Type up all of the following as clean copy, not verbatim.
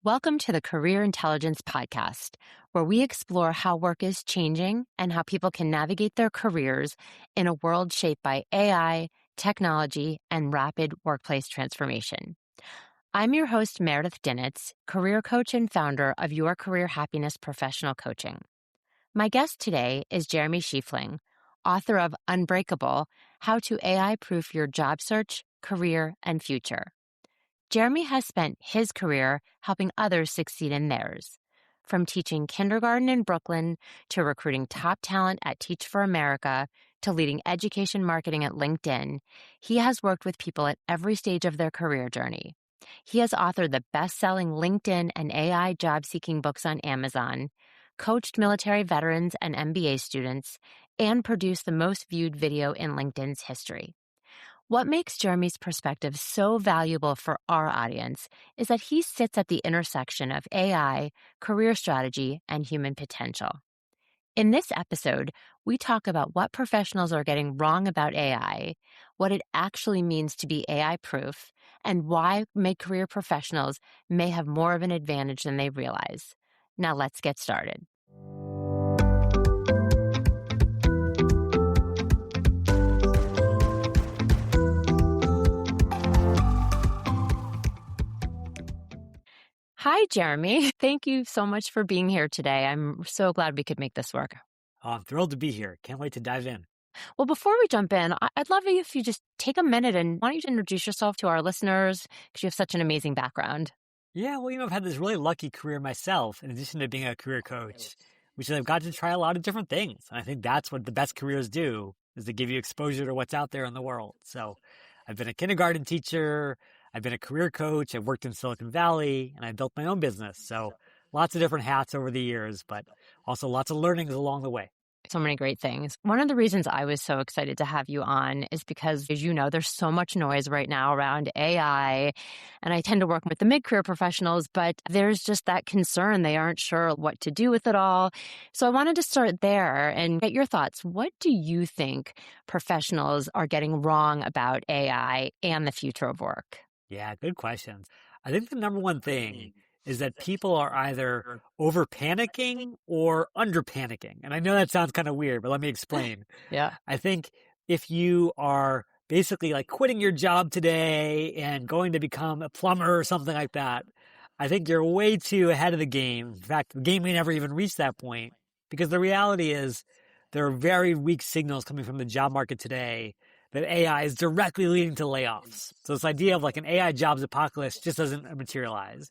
Welcome to the Career Intelligence Podcast, where we explore how work is changing and how people can navigate their careers in a world shaped by AI, technology, and rapid workplace transformation. I'm your host, Meredith Dinitz, career coach and founder of Your Career Happiness Professional Coaching. My guest today is Jeremy Schifeling, author of Unbreakable, How to AI-Proof Your Job Search, Career, and Future. Jeremy has spent his career helping others succeed in theirs. From teaching kindergarten in Brooklyn to recruiting top talent at Teach for America to leading education marketing at LinkedIn, he has worked with people at every stage of their career journey. He has authored the best-selling LinkedIn and AI job-seeking books on Amazon, coached military veterans and MBA students, and produced the most viewed video in LinkedIn's history. What makes Jeremy's perspective so valuable for our audience is that he sits at the intersection of AI, career strategy, and human potential. In this episode, we talk about what professionals are getting wrong about AI, what it actually means to be AI-proof, and why mid-career professionals may have more of an advantage than they realize. Now let's get started. Hi, Jeremy. Thank you so much for being here today. I'm so glad we could make this work. Oh, I'm thrilled to be here. Can't wait to dive in. Well, before we jump in, I'd love if you just take a minute and why don't you introduce yourself to our listeners because you have such an amazing background. Yeah, well, I've had this really lucky career myself, in addition to being a career coach, which is I've got to try a lot of different things. And I think that's what the best careers do, is to give you exposure to what's out there in the world. So I've been a kindergarten teacher, I've been a career coach, I've worked in Silicon Valley, and I built my own business. So lots of different hats over the years, but also lots of learnings along the way. So many great things. One of the reasons I was so excited to have you on is because, as you know, there's so much noise right now around AI, and I tend to work with the mid-career professionals, but there's just that concern. They aren't sure what to do with it all. So I wanted to start there and get your thoughts. What do you think professionals are getting wrong about AI and the future of work? Yeah, good questions. I think the number one thing is that people are either over panicking or under panicking. And I know that sounds kind of weird, but let me explain. Yeah. I think if you are basically like quitting your job today and going to become a plumber or something like that, I think you're way too ahead of the game. In fact, the game may never even reach that point, because the reality is there are very weak signals coming from the job market today that AI is directly leading to layoffs. So this idea of like an AI jobs apocalypse just doesn't materialize.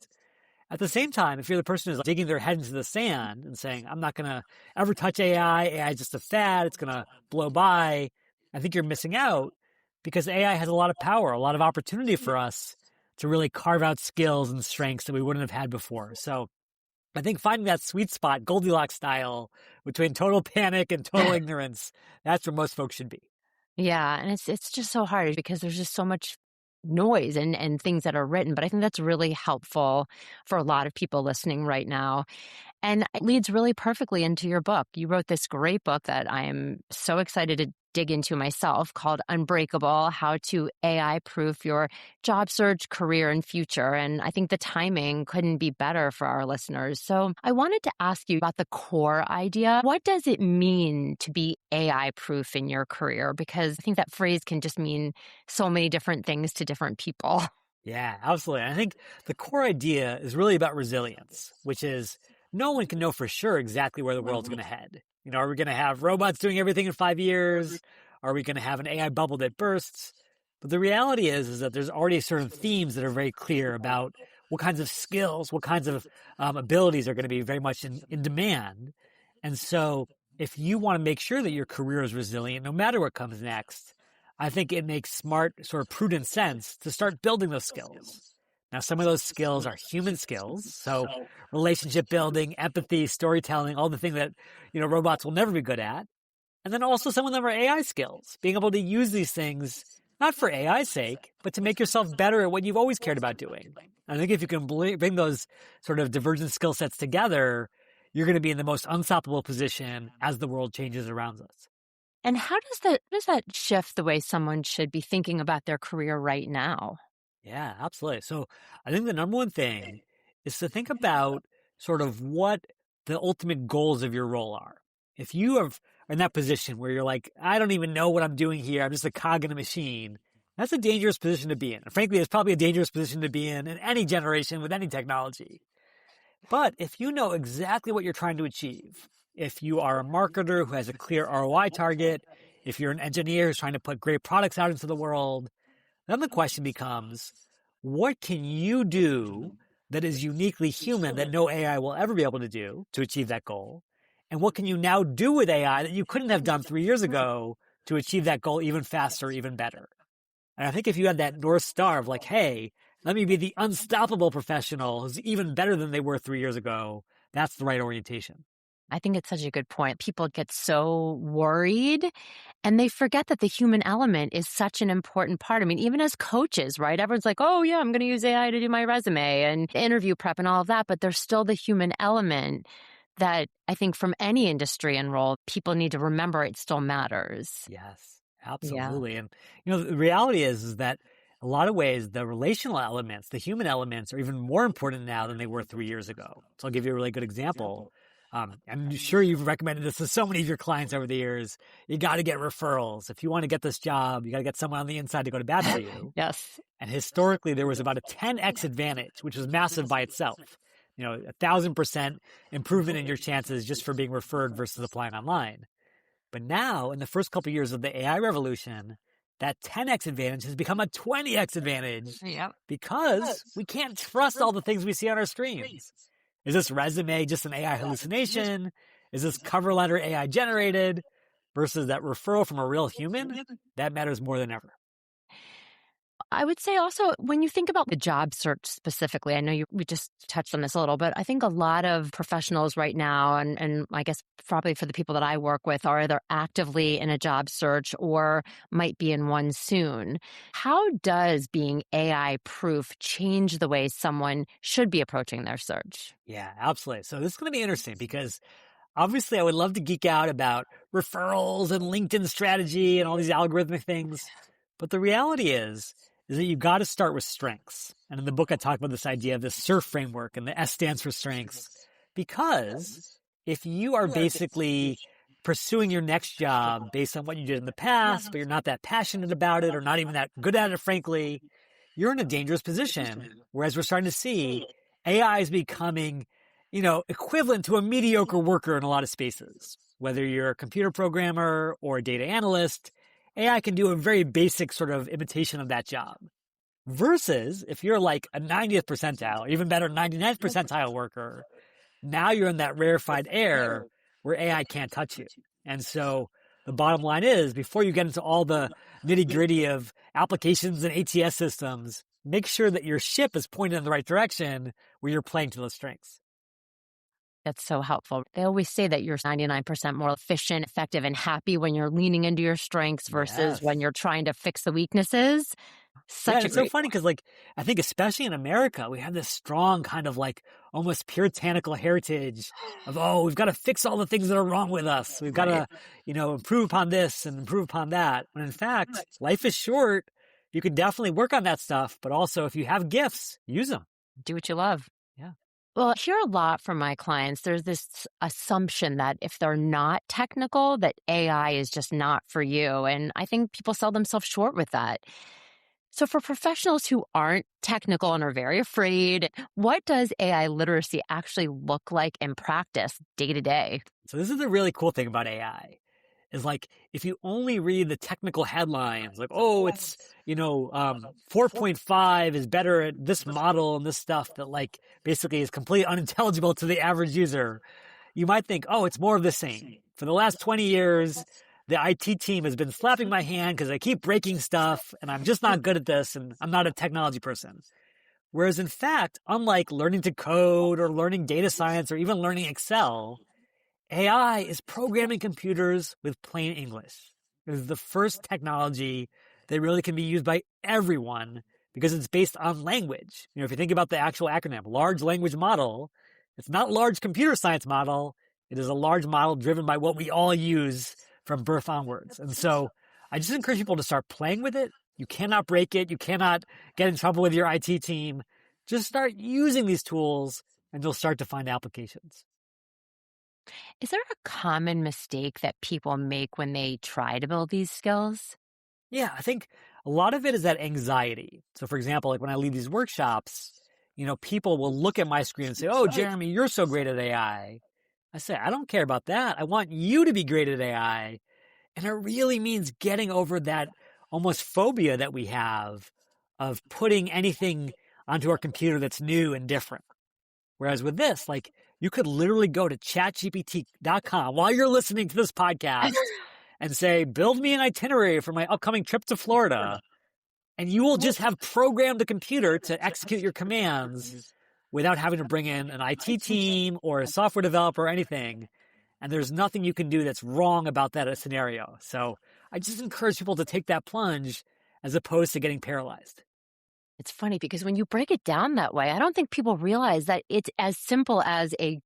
At the same time, if you're the person who's digging their head into the sand and saying, I'm not going to ever touch AI, AI is just a fad, it's going to blow by, I think you're missing out, because AI has a lot of power, a lot of opportunity for us to really carve out skills and strengths that we wouldn't have had before. So I think finding that sweet spot, Goldilocks style, between total panic and total ignorance, that's where most folks should be. Yeah, and it's just so hard because there's just so much noise and things that are written, but I think that's really helpful for a lot of people listening right now. And it leads really perfectly into your book. You wrote this great book that I am so excited to dig into myself called Unbreakable, How to AI-Proof Your Job Search, Career, and Future. And I think the timing couldn't be better for our listeners. So I wanted to ask you about the core idea. What does it mean to be AI-proof in your career? Because I think that phrase can just mean so many different things to different people. Yeah, absolutely. I think the core idea is really about resilience, which is no one can know for sure exactly where the world's going to head. Are we going to have robots doing everything in 5 years? Are we going to have an AI bubble that bursts? But the reality is that there's already certain themes that are very clear about what kinds of skills, what kinds of abilities are going to be very much in demand. And so if you want to make sure that your career is resilient, no matter what comes next, I think it makes smart, sort of prudent sense to start building those skills. Now, some of those skills are human skills, so relationship building, empathy, storytelling, all the things that, robots will never be good at. And then also some of them are AI skills, being able to use these things, not for AI's sake, but to make yourself better at what you've always cared about doing. I think if you can bring those sort of divergent skill sets together, you're going to be in the most unstoppable position as the world changes around us. And how does that shift the way someone should be thinking about their career right now? Yeah, absolutely. So I think the number one thing is to think about sort of what the ultimate goals of your role are. If you are in that position where you're like, I don't even know what I'm doing here, I'm just a cog in a machine, that's a dangerous position to be in. Frankly, it's probably a dangerous position to be in any generation with any technology. But if you know exactly what you're trying to achieve, if you are a marketer who has a clear ROI target, if you're an engineer who's trying to put great products out into the world, then the question becomes, what can you do that is uniquely human that no AI will ever be able to do to achieve that goal? And what can you now do with AI that you couldn't have done 3 years ago to achieve that goal even faster, even better? And I think if you had that North Star of like, hey, let me be the unstoppable professional who's even better than they were 3 years ago, that's the right orientation. I think it's such a good point. People get so worried and they forget that the human element is such an important part. I mean, even as coaches, right? Everyone's like, oh, yeah, I'm going to use AI to do my resume and interview prep and all of that. But there's still the human element that I think from any industry and role, people need to remember it still matters. Yes, absolutely. Yeah. And, the reality is that a lot of ways, the relational elements, the human elements are even more important now than they were 3 years ago. So I'll give you a really good example. I'm sure you've recommended this to so many of your clients over the years. You got to get referrals. If you want to get this job, you got to get someone on the inside to go to bat for you. Yes. And historically, there was about a 10x advantage, which was massive by itself. 1,000% improvement in your chances just for being referred versus applying online. But now, in the first couple of years of the AI revolution, that 10x advantage has become a 20x advantage. Yep. Because we can't trust all the things we see on our screens. Is this resume just an AI hallucination? Is this cover letter AI generated? Versus that referral from a real human? That matters more than ever. I would say also, when you think about the job search specifically, I know we just touched on this a little, but I think a lot of professionals right now, and I guess probably for the people that I work with, are either actively in a job search or might be in one soon. How does being AI proof change the way someone should be approaching their search? Yeah, absolutely. So this is going to be interesting because obviously I would love to geek out about referrals and LinkedIn strategy and all these algorithmic things. But the reality is that you've got to start with strengths. And in the book, I talk about this idea of the SURF framework, and the S stands for strengths. Because if you are basically pursuing your next job based on what you did in the past, but you're not that passionate about it or not even that good at it, frankly, you're in a dangerous position. Whereas we're starting to see AI is becoming, equivalent to a mediocre worker in a lot of spaces. Whether you're a computer programmer or a data analyst, AI can do a very basic sort of imitation of that job. Versus if you're like a 90th percentile, or even better, 99th percentile worker, now you're in that rarefied air where AI can't touch you. And so the bottom line is, before you get into all the nitty gritty of applications and ATS systems, make sure that your ship is pointed in the right direction where you're playing to those strengths. That's so helpful. They always say that you're 99% more efficient, effective, and happy when you're leaning into your strengths versus when you're trying to fix the weaknesses. It's so funny because, I think especially in America, we have this strong kind of almost puritanical heritage of, we've got to fix all the things that are wrong with us. We've got to, improve upon this and improve upon that. When in fact, life is short. You can definitely work on that stuff, but also if you have gifts, use them. Do what you love. Yeah. Well, I hear a lot from my clients. There's this assumption that if they're not technical, that AI is just not for you. And I think people sell themselves short with that. So for professionals who aren't technical and are very afraid, what does AI literacy actually look like in practice day to day? So this is the really cool thing about AI. Is if you only read the technical headlines, it's, 4.5 is better at this model and this stuff that basically is completely unintelligible to the average user, you might think, it's more of the same. For the last 20 years, the IT team has been slapping my hand because I keep breaking stuff and I'm just not good at this and I'm not a technology person. Whereas in fact, unlike learning to code or learning data science or even learning Excel, AI is programming computers with plain English. It is the first technology that really can be used by everyone because it's based on language. If you think about the actual acronym, large language model, it's not large computer science model. It is a large model driven by what we all use from birth onwards. And so I just encourage people to start playing with it. You cannot break it. You cannot get in trouble with your IT team. Just start using these tools and you'll start to find applications. Is there a common mistake that people make when they try to build these skills? Yeah, I think a lot of it is that anxiety. So for example, like when I lead these workshops, people will look at my screen and say, "Oh, Jeremy, you're so great at AI." I say, "I don't care about that. I want you to be great at AI." And it really means getting over that almost phobia that we have of putting anything onto our computer that's new and different. Whereas with this, like you could literally go to chatgpt.com while you're listening to this podcast and say, "Build me an itinerary for my upcoming trip to Florida." And you will just have programmed the computer to execute your commands without having to bring in an IT team or a software developer or anything. And there's nothing you can do that's wrong about that scenario. So I just encourage people to take that plunge as opposed to getting paralyzed. It's funny because when you break it down that way, I don't think people realize that it's as simple as an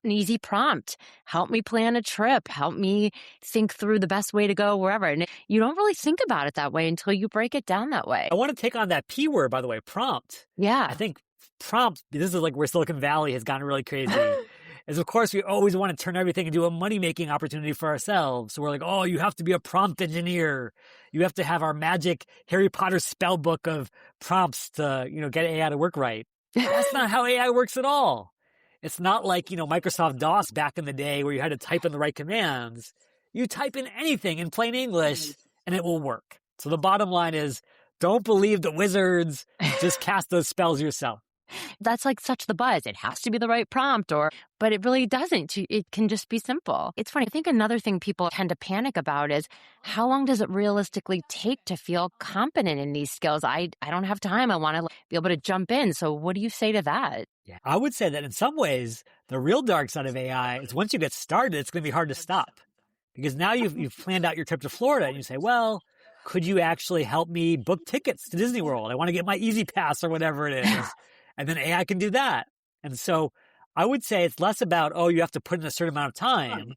easy prompt. Help me plan a trip. Help me think through the best way to go wherever. And you don't really think about it that way until you break it down that way. I want to take on that P word, by the way, prompt. Yeah. I think prompt, this is like where Silicon Valley has gotten really crazy. Is of course we always want to turn everything into a money-making opportunity for ourselves. So we're like, oh, you have to be a prompt engineer. You have to have our magic Harry Potter spell book of prompts to, get AI to work right. That's not how AI works at all. It's not like, Microsoft DOS back in the day where you had to type in the right commands. You type in anything in plain English and it will work. So the bottom line is, don't believe the wizards. Just cast those spells yourself. That's like such the buzz. It has to be the right prompt, but it really doesn't. It can just be simple. It's funny. I think another thing people tend to panic about is how long does it realistically take to feel competent in these skills? I don't have time. I want to be able to jump in. So what do you say to that? Yeah, I would say that in some ways, the real dark side of AI is once you get started, it's going to be hard to stop. Because now you've planned out your trip to Florida and you say, well, could you actually help me book tickets to Disney World? I want to get my Easy Pass or whatever it is. And then AI can do that. And so I would say it's less about, oh, you have to put in a certain amount of time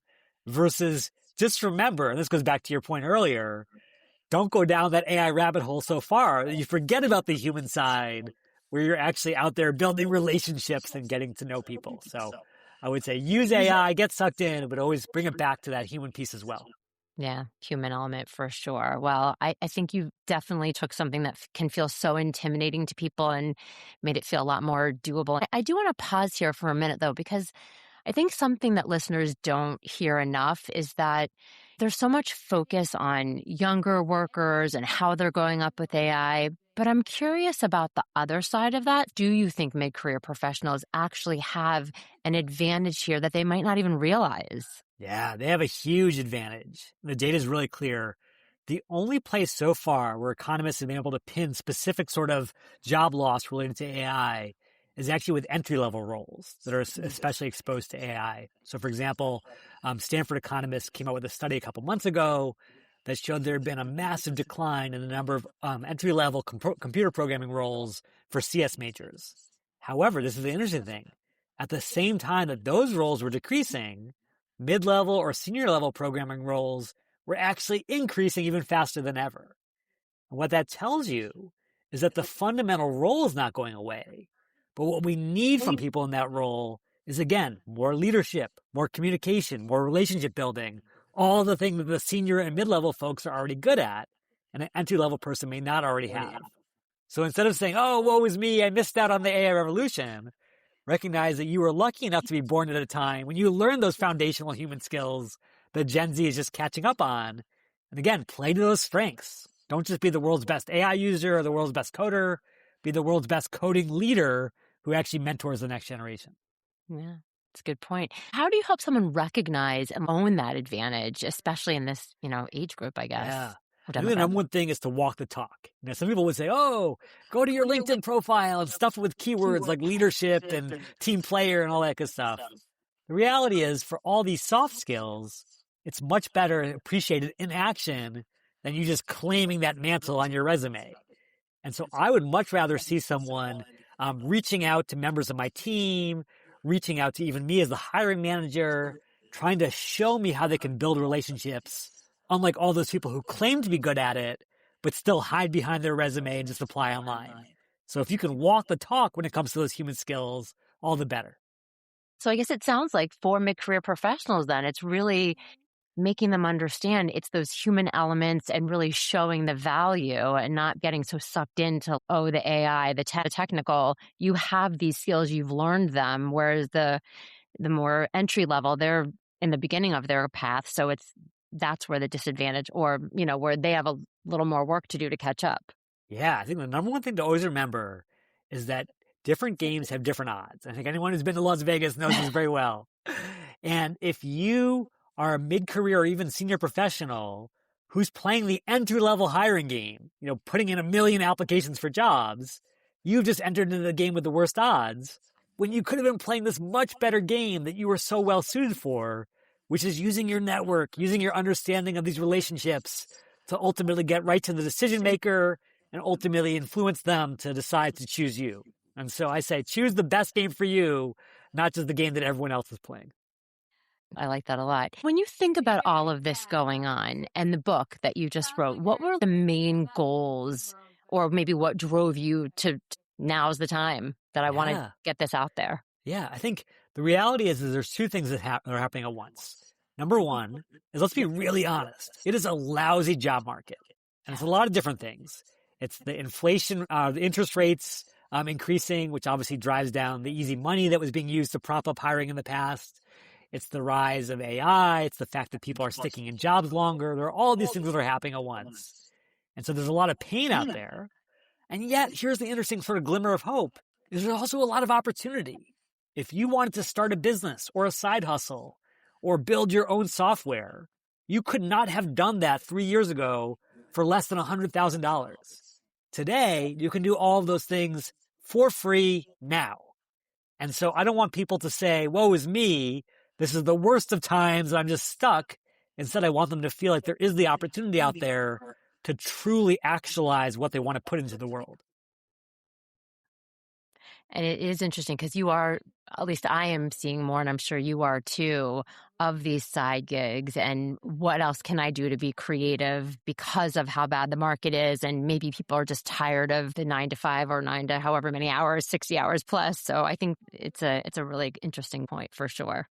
versus just remember, and this goes back to your point earlier, don't go down that AI rabbit hole so far that you forget about the human side where you're actually out there building relationships and getting to know people. So I would say use AI, get sucked in, but always bring it back to that human piece as well. Yeah, human element for sure. Well, I think you definitely took something that can feel so intimidating to people and made it feel a lot more doable. I do want to pause here for a minute, though, because I think something that listeners don't hear enough is that there's so much focus on younger workers and how they're going up with AI. But I'm curious about the other side of that. Do you think mid-career professionals actually have an advantage here that they might not even realize? Yeah, they have a huge advantage. The data is really clear. The only place so far where economists have been able to pin specific sort of job loss related to AI is actually with entry-level roles that are especially exposed to AI. So, for example, Stanford economists came out with a study a couple months ago that showed there had been a massive decline in the number of entry-level computer programming roles for CS majors. However, this is the interesting thing. At the same time that those roles were decreasing, mid-level or senior-level programming roles were actually increasing even faster than ever. And what that tells you is that the fundamental role is not going away. But what we need from people in that role is, again, more leadership, more communication, more relationship building, all the things that the senior and mid-level folks are already good at, and an entry-level person may not already have. So instead of saying, oh, woe is me, I missed out on the AI revolution, recognize that you were lucky enough to be born at a time when you learned those foundational human skills that Gen Z is just catching up on. And again, play to those strengths. Don't just be the world's best AI user or the world's best coder. Be the world's best coding leader who actually mentors the next generation. Yeah, that's a good point. How do you help someone recognize and own that advantage, especially in this, age group, I guess? Yeah. The number one thing is to walk the talk. Some people would say, oh, go to your LinkedIn profile and stuff with keywords like leadership and team player and all that good stuff. The reality is, for all these soft skills, it's much better appreciated in action than you just claiming that mantle on your resume. And so I would much rather see someone reaching out to members of my team, reaching out to even me as the hiring manager, trying to show me how they can build relationships, unlike all those people who claim to be good at it, but still hide behind their resume and just apply online. So if you can walk the talk when it comes to those human skills, all the better. So I guess it sounds like for mid-career professionals then, it's really making them understand it's those human elements and really showing the value and not getting so sucked into, oh, the AI, the technical. You have these skills, you've learned them, whereas the more entry level, they're in the beginning of their path. So that's where the disadvantage or, where they have a little more work to do to catch up. Yeah, I think the number one thing to always remember is that different games have different odds. I think anyone who's been to Las Vegas knows this very well. And if you are a mid-career or even senior professional who's playing the entry-level hiring game, putting in 1 million applications for jobs, you've just entered into the game with the worst odds when you could have been playing this much better game that you were so well suited for, which is using your network, using your understanding of these relationships to ultimately get right to the decision maker and ultimately influence them to decide to choose you. And so I say, choose the best game for you, not just the game that everyone else is playing. I like that a lot. When you think about all of this going on and the book that you just wrote, what were the main goals or maybe what drove you to now's the time that I want to get this out there? Yeah, I think the reality is there's two things that are happening at once. Number one is, let's be really honest. It is a lousy job market. And it's a lot of different things. It's the inflation, the interest rates increasing, which obviously drives down the easy money that was being used to prop up hiring in the past. It's the rise of AI. It's the fact that people are sticking in jobs longer. There are all these things that are happening at once. And so there's a lot of pain out there. And yet, here's the interesting sort of glimmer of hope, is there's also a lot of opportunity. If you wanted to start a business or a side hustle or build your own software, you could not have done that 3 years ago for less than $100,000. Today, you can do all of those things for free now. And so I don't want people to say, woe is me, this is the worst of times, I'm just stuck. Instead, I want them to feel like there is the opportunity out there to truly actualize what they want to put into the world. And it is interesting because you are, at least I am seeing more, and I'm sure you are too, of these side gigs and what else can I do to be creative because of how bad the market is. And maybe people are just tired of the 9 to 5 or 9 to however many hours, 60 hours plus. So I think it's a really interesting point for sure.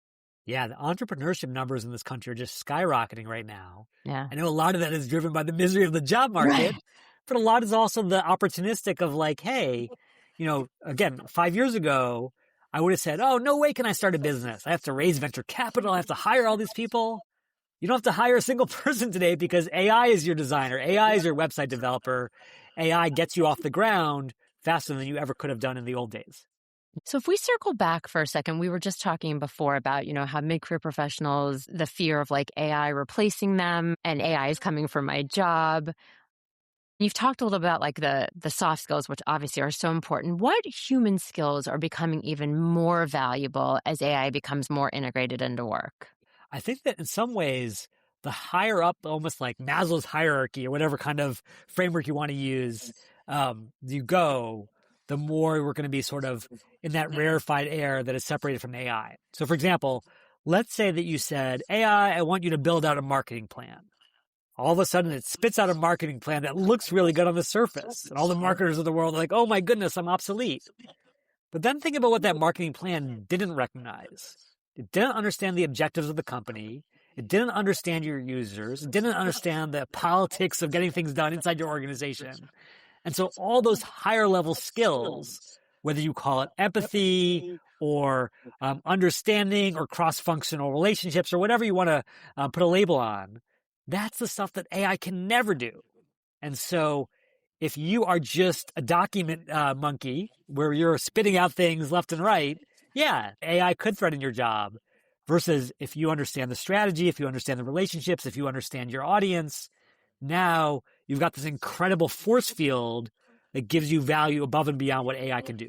Yeah, the entrepreneurship numbers in this country are just skyrocketing right now. Yeah. I know a lot of that is driven by the misery of the job market, but a lot is also the opportunistic of like, hey, again, 5 years ago, I would have said, oh, no way can I start a business. I have to raise venture capital. I have to hire all these people. You don't have to hire a single person today because AI is your designer. AI is your website developer. AI gets you off the ground faster than you ever could have done in the old days. So if we circle back for a second, we were just talking before about, how mid-career professionals, the fear of like AI replacing them and AI is coming for my job. You've talked a little about like the soft skills, which obviously are so important. What human skills are becoming even more valuable as AI becomes more integrated into work? I think that in some ways, the higher up, almost like Maslow's hierarchy or whatever kind of framework you want to use, you go, the more we're going to be sort of in that rarefied air that is separated from AI. So for example, let's say that you said, AI, I want you to build out a marketing plan. All of a sudden, it spits out a marketing plan that looks really good on the surface. And all the marketers of the world are like, oh my goodness, I'm obsolete. But then think about what that marketing plan didn't recognize. It didn't understand the objectives of the company. It didn't understand your users. It didn't understand the politics of getting things done inside your organization. And so all those higher level skills, whether you call it empathy or understanding or cross-functional relationships or whatever you want to put a label on, that's the stuff that AI can never do. And so if you are just a document monkey where you're spitting out things left and right, yeah, AI could threaten your job. Versus if you understand the strategy, if you understand the relationships, if you understand your audience, now you've got this incredible force field that gives you value above and beyond what AI can do.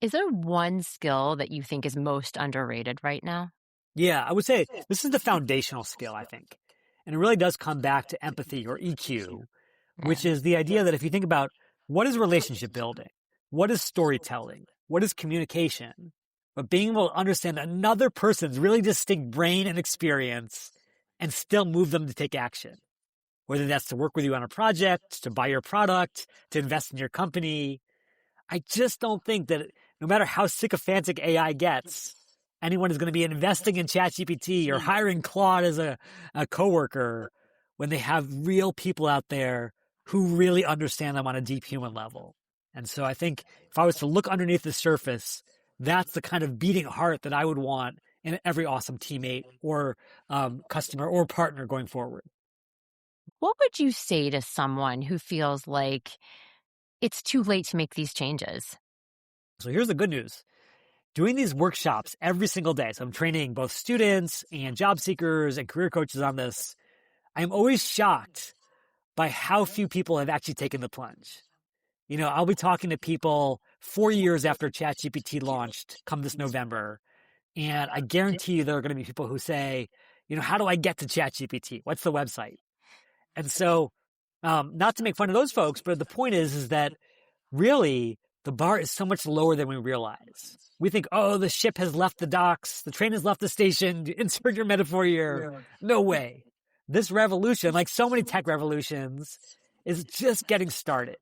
Is there one skill that you think is most underrated right now? Yeah, I would say this is the foundational skill, I think. And it really does come back to empathy or EQ, which is the idea that if you think about what is relationship building, what is storytelling, what is communication, but being able to understand another person's really distinct brain and experience and still move them to take action. whether that's to work with you on a project, to buy your product, to invest in your company. I just don't think that no matter how sycophantic AI gets, anyone is going to be investing in ChatGPT or hiring Claude as a coworker when they have real people out there who really understand them on a deep human level. And so I think if I was to look underneath the surface, that's the kind of beating heart that I would want in every awesome teammate or customer or partner going forward. What would you say to someone who feels like it's too late to make these changes? So here's the good news. Doing these workshops every single day, so I'm training both students and job seekers and career coaches on this, I'm always shocked by how few people have actually taken the plunge. You know, I'll be talking to people 4 years after ChatGPT launched come this November, and I guarantee you there are going to be people who say, you know, how do I get to ChatGPT? What's the website? And so, not to make fun of those folks, but the point is that really the bar is so much lower than we realize. We think, oh, the ship has left the docks, the train has left the station, insert your metaphor here. Yeah. No way. This revolution, like so many tech revolutions, is just getting started,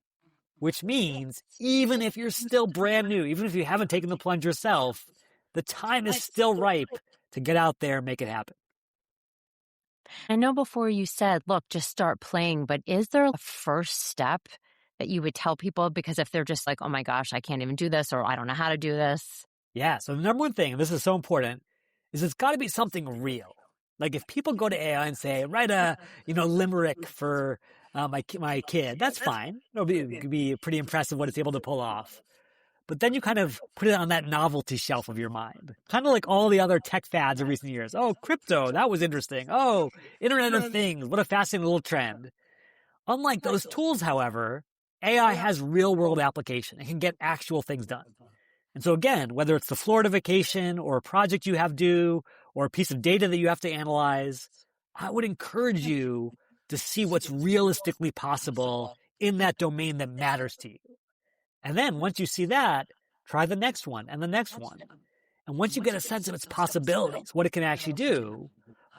which means even if you're still brand new, even if you haven't taken the plunge yourself, the time is still ripe to get out there and make it happen. I know before you said, look, just start playing, but is there a first step that you would tell people? Because if they're just like, oh my gosh, I can't even do this, or I don't know how to do this. Yeah. So the number one thing, and this is so important, is it's got to be something real. Like if people go to AI and say, write a, limerick for my kid, that's fine. It could be pretty impressive what it's able to pull off. But then you kind of put it on that novelty shelf of your mind. Kind of like all the other tech fads of recent years. Oh, crypto, that was interesting. Oh, Internet of Things, what a fascinating little trend. Unlike those tools, however, AI has real-world application. It can get actual things done. And so again, whether it's the Florida vacation or a project you have due or a piece of data that you have to analyze, I would encourage you to see what's realistically possible in that domain that matters to you. And then once you see that, try the next one and the next one. And once you get a sense of its possibilities, what it can actually do,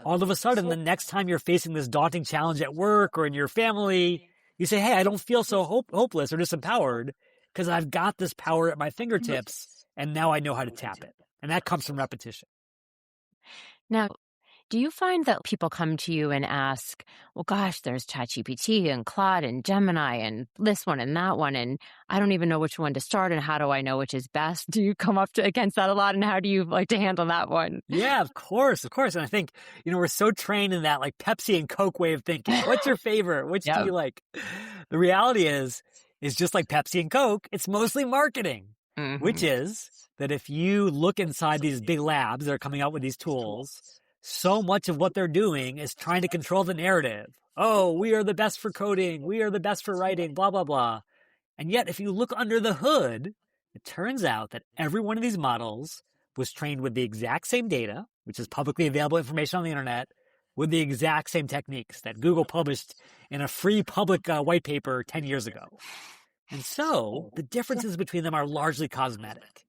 all of a sudden, the next time you're facing this daunting challenge at work or in your family, you say, hey, I don't feel so hopeless or disempowered because I've got this power at my fingertips and now I know how to tap it. And that comes from repetition. Now, do you find that people come to you and ask, well, gosh, there's ChatGPT and Claude and Gemini and this one and that one, and I don't even know which one to start, and how do I know which is best? Do you come up against that a lot, and how do you like to handle that one? Yeah, of course. And I think, we're so trained in that like Pepsi and Coke way of thinking. What's your favorite? Which do you like? The reality is just like Pepsi and Coke, it's mostly marketing, which is that if you look inside these big labs that are coming out with these tools, so much of what they're doing is trying to control the narrative. Oh, we are the best for coding. We are the best for writing, blah, blah, blah. And yet, if you look under the hood, it turns out that every one of these models was trained with the exact same data, which is publicly available information on the internet, with the exact same techniques that Google published in a free public white paper 10 years ago. And so the differences between them are largely cosmetic.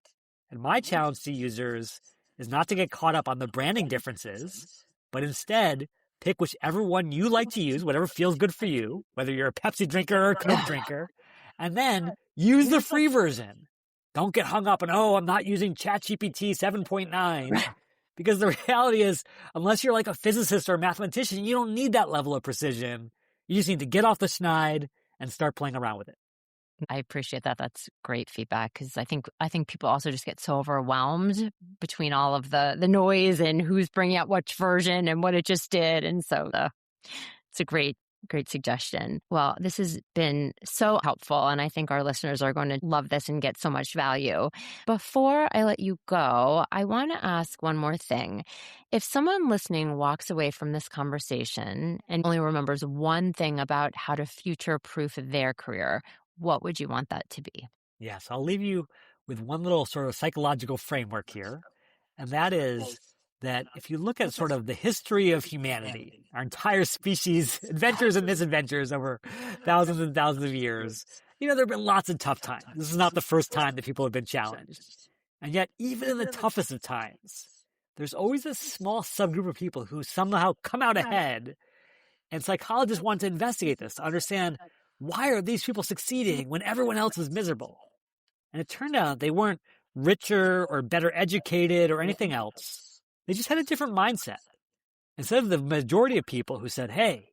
And my challenge to users is not to get caught up on the branding differences, but instead pick whichever one you like to use, whatever feels good for you, whether you're a Pepsi drinker or a Coke drinker, and then use the free version. Don't get hung up on, I'm not using ChatGPT 7.9, because the reality is, unless you're like a physicist or a mathematician, you don't need that level of precision. You just need to get off the schneid and start playing around with it. I appreciate that. That's great feedback, because I think people also just get so overwhelmed between all of the noise and who's bringing out which version and what it just did. And so it's a great suggestion. Well, this has been so helpful, and I think our listeners are going to love this and get so much value. Before I let you go, I want to ask one more thing. If someone listening walks away from this conversation and only remembers one thing about how to future-proof their career, what would you want that to be? Yes, I'll leave you with one little sort of psychological framework here, and that is that if you look at sort of the history of humanity, our entire species, adventures and misadventures over thousands and thousands of years, there have been lots of tough times. This is not the first time that people have been challenged. And yet, even in the toughest of times, there's always a small subgroup of people who somehow come out ahead And psychologists want to investigate this to understand, why are these people succeeding when everyone else is miserable? And it turned out they weren't richer or better educated or anything else. They just had a different mindset. Instead of the majority of people who said, hey,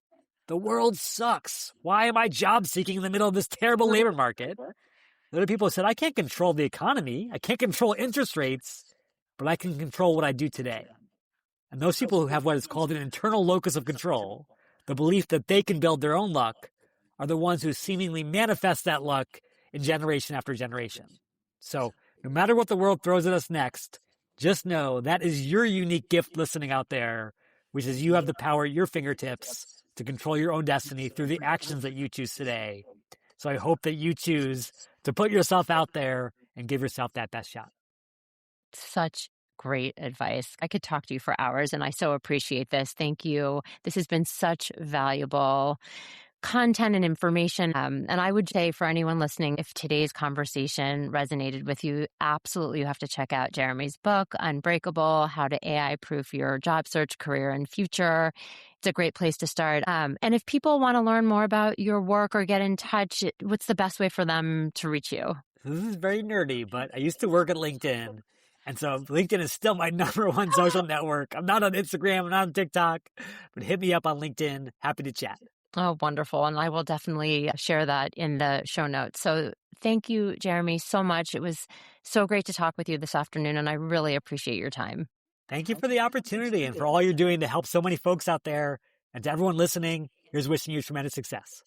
the world sucks. Why am I job seeking in the middle of this terrible labor market? The other people said, I can't control the economy. I can't control interest rates, but I can control what I do today. And those people who have what is called an internal locus of control, the belief that they can build their own luck, are the ones who seemingly manifest that luck in generation after generation. So no matter what the world throws at us next, just know that is your unique gift listening out there, which is you have the power at your fingertips to control your own destiny through the actions that you choose today. So I hope that you choose to put yourself out there and give yourself that best shot. Such great advice. I could talk to you for hours, and I so appreciate this. Thank you. This has been such valuable content and information. And I would say for anyone listening, if today's conversation resonated with you, absolutely you have to check out Jeremy's book, Unbreakable, How to AI-Proof Your Job Search, Career, and Future. It's a great place to start. And if people want to learn more about your work or get in touch, what's the best way for them to reach you? This is very nerdy, but I used to work at LinkedIn. And so LinkedIn is still my number one social network. I'm not on Instagram, I'm not on TikTok, but hit me up on LinkedIn. Happy to chat. Oh, wonderful. And I will definitely share that in the show notes. So thank you, Jeremy, so much. It was so great to talk with you this afternoon, and I really appreciate your time. Thank you for the opportunity and for all you're doing to help so many folks out there. And to everyone listening, here's wishing you tremendous success.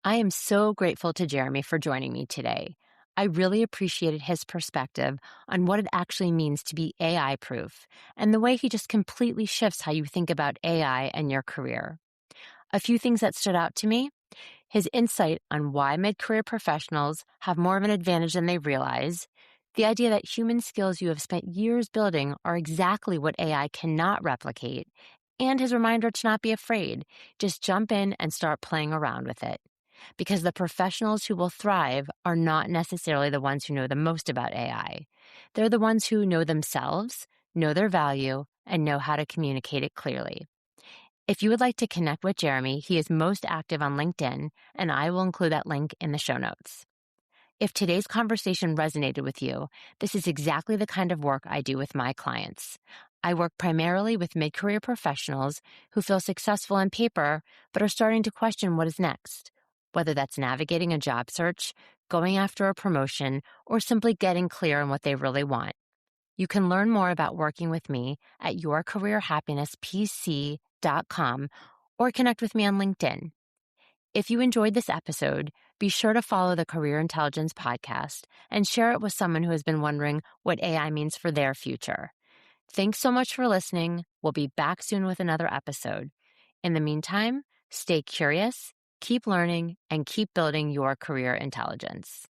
I am so grateful to Jeremy for joining me today. I really appreciated his perspective on what it actually means to be AI-proof and the way he just completely shifts how you think about AI and your career. A few things that stood out to me: his insight on why mid-career professionals have more of an advantage than they realize, the idea that human skills you have spent years building are exactly what AI cannot replicate, and his reminder to not be afraid. Just jump in and start playing around with it. Because the professionals who will thrive are not necessarily the ones who know the most about AI. They're the ones who know themselves, know their value, and know how to communicate it clearly. If you would like to connect with Jeremy, he is most active on LinkedIn, and I will include that link in the show notes. If today's conversation resonated with you, this is exactly the kind of work I do with my clients. I work primarily with mid-career professionals who feel successful on paper, but are starting to question what is next, whether that's navigating a job search, going after a promotion, or simply getting clear on what they really want. You can learn more about working with me at yourcareerhappinesspc.com or connect with me on LinkedIn. If you enjoyed this episode, be sure to follow the Career Intelligence podcast and share it with someone who has been wondering what AI means for their future. Thanks so much for listening. We'll be back soon with another episode. In the meantime, stay curious, keep learning, and keep building your career intelligence.